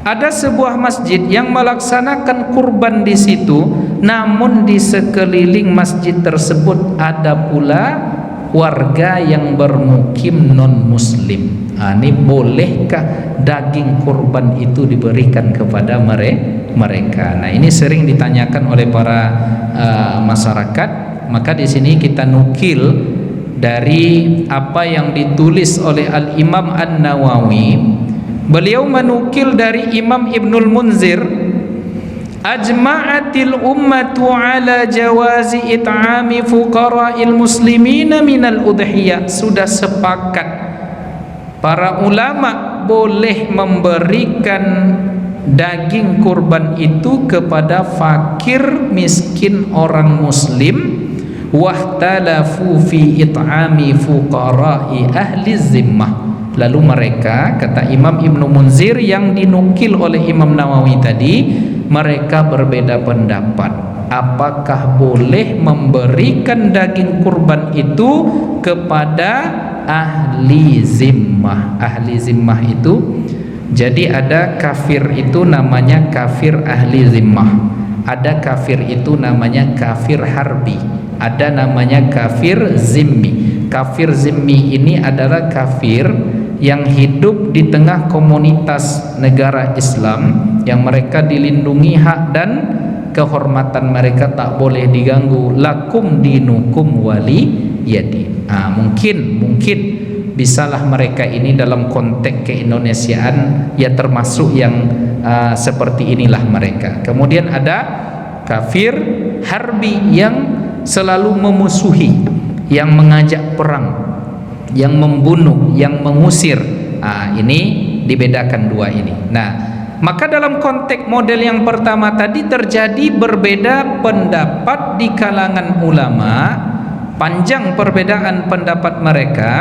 ada sebuah masjid yang melaksanakan kurban di situ, namun di sekeliling masjid tersebut ada pula warga yang bermukim non muslim. Ini bolehkah daging kurban itu diberikan kepada mereka? Nah, ini sering ditanyakan oleh para masyarakat. Maka di sini kita nukil dari apa yang ditulis oleh Al-Imam An-Nawawi. Beliau menukil dari Imam Ibnul Munzir, ajma'atil ummatu ala jawazi it'ami fuqara'il muslimina minal udhiyah. Sudah sepakat para ulama boleh memberikan daging kurban itu kepada fakir miskin orang muslim. Wahtalafu fi it'ami fuqara'i ahli zimmah. Lalu mereka, kata Imam Ibnu Munzir yang dinukil oleh Imam Nawawi tadi, mereka berbeda pendapat apakah boleh memberikan daging kurban itu kepada ahli zimmah. Ahli zimmah itu, jadi ada kafir itu namanya kafir ahli zimmah, ada kafir itu namanya kafir harbi, ada namanya kafir zimmi. Kafir zimmi ini adalah kafir yang hidup di tengah komunitas negara Islam, yang mereka dilindungi hak dan kehormatan mereka tak boleh diganggu. Lakum dinukum wali yadi. Mungkin bisalah mereka ini dalam konteks keindonesiaan ya termasuk yang seperti inilah mereka. Kemudian ada kafir harbi yang selalu memusuhi, yang mengajak perang, yang membunuh, yang mengusir. Ini dibedakan dua ini. Nah, maka dalam konteks model yang pertama tadi terjadi berbeda pendapat di kalangan ulama, panjang perbedaan pendapat mereka.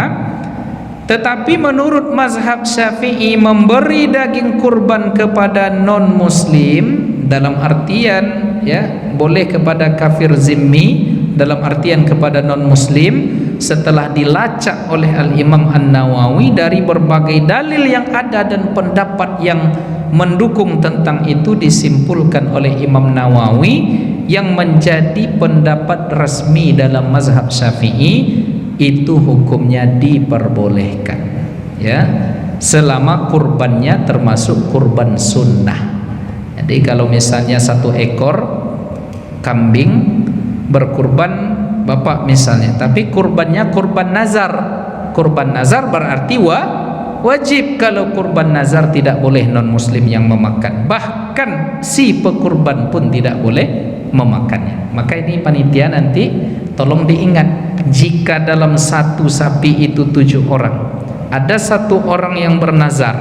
Tetapi menurut mazhab Syafi'i, memberi daging kurban kepada non muslim dalam artian ya boleh kepada kafir zimmi, dalam artian kepada non muslim, setelah dilacak oleh Al-Imam An-Nawawi dari berbagai dalil yang ada dan pendapat yang mendukung tentang itu, disimpulkan oleh Imam Nawawi yang menjadi pendapat resmi dalam mazhab Syafi'i, itu hukumnya diperbolehkan ya, selama kurbannya termasuk kurban sunnah. Jadi kalau misalnya 1 ekor kambing berkurban bapak misalnya, tapi kurbannya kurban nazar. Kurban nazar berarti wajib. Kalau kurban nazar tidak boleh non muslim yang memakan, bahkan si pekurban pun tidak boleh memakannya. Maka ini panitia nanti tolong diingat, jika dalam satu sapi itu 7 orang, ada 1 orang yang bernazar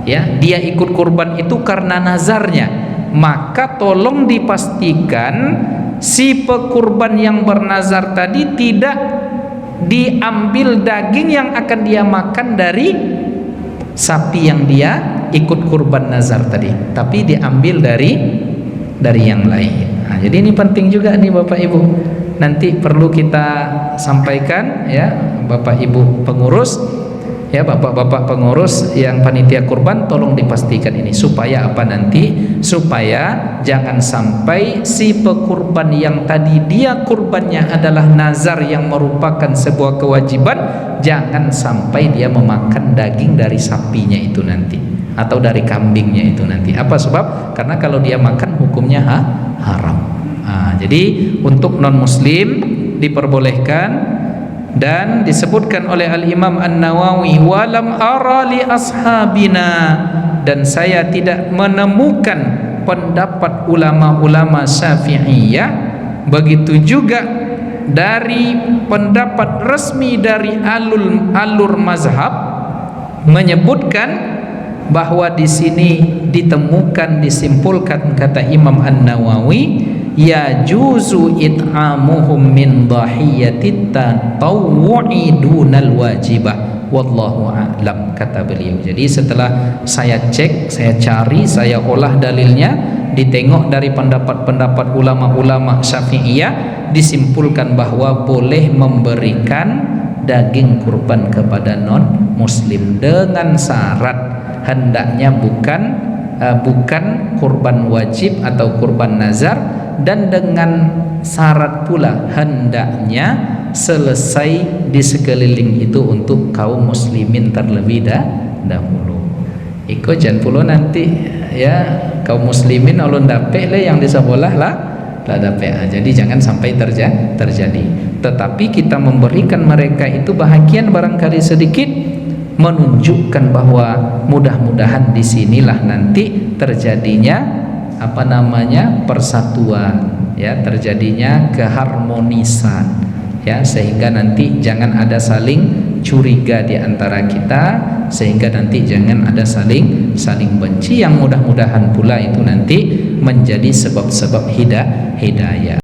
ya, dia ikut kurban itu karena nazarnya, maka tolong dipastikan si pekurban yang bernazar tadi tidak diambil daging yang akan dia makan dari sapi yang dia ikut kurban nazar tadi, tapi diambil dari yang lain. Jadi ini penting juga nih Bapak Ibu, nanti perlu kita sampaikan ya Bapak Ibu pengurus, ya bapak-bapak pengurus yang panitia kurban, tolong dipastikan ini supaya apa nanti, supaya jangan sampai si pekurban yang tadi dia kurbannya adalah nazar yang merupakan sebuah kewajiban, jangan sampai dia memakan daging dari sapinya itu nanti atau dari kambingnya itu nanti. Apa sebab? Karena kalau dia makan hukumnya haram. Jadi untuk non muslim diperbolehkan. Dan disebutkan oleh Al-Imam An-Nawawi, walam ara li ashabina, dan saya tidak menemukan pendapat ulama-ulama Syafi'iyah, begitu juga dari pendapat resmi dari alur mazhab menyebutkan bahwa di sini ditemukan, disimpulkan kata Imam An-Nawawi, ya juzu it'amuhum min dhahiyatit tatawwu'i dunal wajibah wallahu a'lam, kata beliau. Jadi setelah saya cek, saya cari, saya olah dalilnya, ditengok dari pendapat-pendapat ulama-ulama Syafi'iyah, disimpulkan bahwa boleh memberikan daging kurban kepada non muslim dengan syarat hendaknya bukan bukan kurban wajib atau kurban nazar, dan dengan syarat pula hendaknya selesai di sekeliling itu untuk kaum muslimin terlebih dahulu. Iko jan pula nanti ya kaum muslimin ulun dapet le yang di sebelah lah dapet. Jadi jangan sampai terjadi. Tetapi kita memberikan mereka itu bahagian barangkali sedikit, menunjukkan bahwa mudah-mudahan disinilah nanti terjadinya persatuan, ya, terjadinya keharmonisan, ya, sehingga nanti jangan ada saling curiga di antara kita, sehingga nanti jangan ada saling benci, yang mudah-mudahan pula itu nanti menjadi sebab-sebab hidayah.